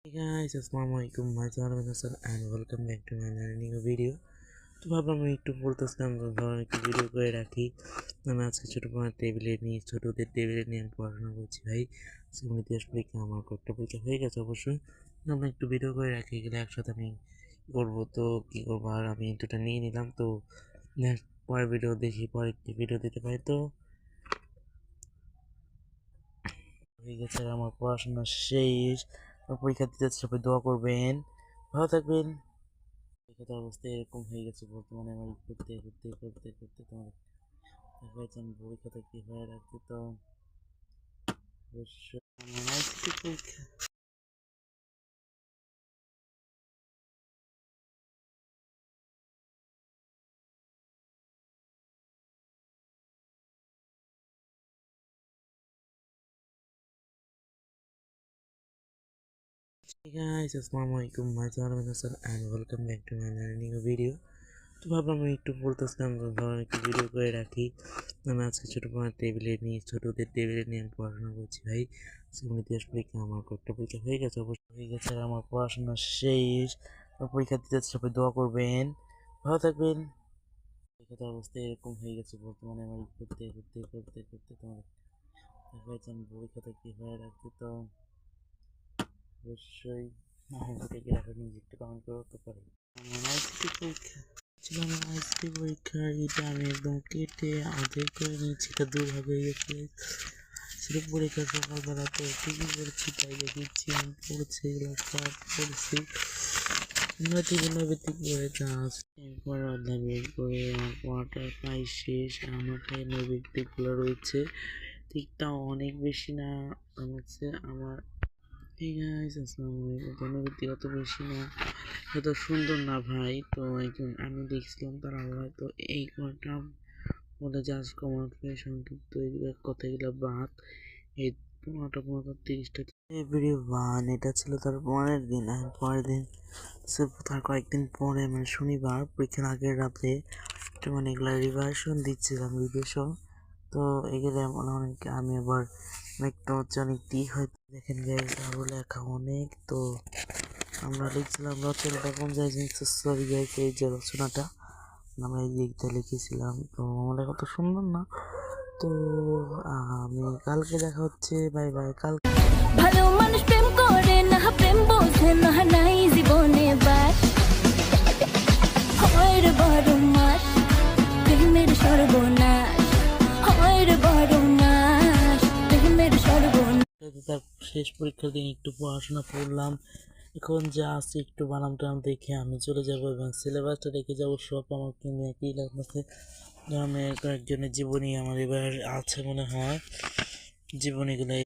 Hey guys, Assalamualaikum, my Hassan and welcome back to my new video. তো ভাবলাম আমি একটু বলতেছিলাম ধরুন একটু ভিডিও করে রাখি। আমি আজকে ছোটো ছোটোদের টেবিলে নিয়ে আমি পড়াশোনা করছি ভাই। সেগুলো ইতিহাস পরীক্ষা আমার কয়েকটা পরীক্ষা হয়ে গেছে অবশ্যই। আমরা একটু ভিডিও করে রাখি, গেলে একসাথে আমি করবো। তো কী করবো, আর আমি দুটো নিয়ে নিলাম। তো পরের ভিডিও দেখি, পরে একটি ভিডিও দিতে পারি। তো হয়ে গেছে আমার পড়াশোনা শেষ। পরীক্ষা দিতে সবাই দোয়া করবেন, ভালো থাকবেন। পরীক্ষার অবস্থা এরকম হয়ে গেছে বর্তমানে। আমার করতে করতে করতে করতে তোমার দেখা যাচ্ছে আমি পরীক্ষাটা কীভাবে রাখছি। তো অবশ্যই আমার আজকে পরীক্ষা। Hey guys, Assalamualaikum, my Hassan and welcome back to my new video. তো ভাবলাম আমি একটু বলতেছিলাম ধরুন একটু ভিডিও করে রাখি। আমি আজকে ছোটোদের টেবিলে নিয়ে আমি পড়াশোনা করছি ভাই। সেগুলো ইতিহাস পরীক্ষা আমার কয়েকটা পরীক্ষা হয়ে গেছে অবশ্যই। হয়ে গেছে আমার পড়াশোনা শেষ। পরীক্ষা দিতে সবাই দোয়া করবেন, ভালো থাকবেন। পরীক্ষার অবস্থা এরকম হয়ে গেছে বর্তমানে। আমার করতে করতে করতে করতে তোমার দেখা যাচ্ছে আমি পরীক্ষাটা কীভাবে রাখছি। তো অবশ্যই থেকে রাখার নিয়ে একটু কমেন্ট করে করতে পারি। আমার আজকে পরীক্ষা ছিল, আমার আজকে পরীক্ষা এটা আমি একদম কেটে আধেক করে নিয়েছি, এটা দুর্ভাবে গেছে। সেটা পরীক্ষা সকালবেলা তো ঠিকই পড়ছি, তাই দেখেছি আমি পড়ছি, এগুলো সব পড়ছি। নৈতিক পড়ে চাষ এরপরে অধ্যায় বের করে আমার পড়াটা প্রায় শেষ। আমার নৈতিকগুলো রয়েছে, দিকটাও অনেক বেশি না হচ্ছে আমার। এই গাইস, আসসালামু আলাইকুম। জনগতি অত বেশি না, এত সুন্দর না ভাই। তো একজন আমি দেখছিলাম তারা হয়তো এই ঘরটা বলে জাস্ট কমার্ট সংক্ষিপ্ত কথাগুলো বাদ। এই 15টা 30টা এভরিওয়ান, এটা ছিল তার পরের দিন। আর পরের দিন তার কয়েকদিন পরে মানে শনিবার পরীক্ষার আগের রাতে মানে এগুলো রিভার্সন দিচ্ছিলাম রিভিশন। তো এগুলো অনেক আমি আবার অনেকটা হচ্ছে অনেক হয়তো দেখেন গাইস আরও লেখা অনেক। তো আমরা লিখছিলাম রচনাটা কোন জায়গায়, সরি গাইস, এই যে রচনাটা আমরা এই দিকটা লিখেছিলাম। তো আমার কত সুন্দর না। তো আমি কালকে দেখা হচ্ছে, বাই বাই। কালকে ভালো মানুষ প্রেম করে না, প্রেম বোঝে না, নাই জীবনে বার হয় রে বড় মাস, প্রেমের সর্বনাশ হয় রে বড় মাস, প্রেমের সর্বনাশ। তার শেষ পরীক্ষার দিন একটু পড়াশোনা করলাম। এখন যা আছে একটু বানাম টানাম দেখে আমি চলে যাবো এবং সিলেবাসটা রেখে যাবো সব আমার কিন্তু একই লাগতেছে। গ্রামের কয়েকজনের জীবনী আমার এবার আছে মনে হয়, জীবনীগুলো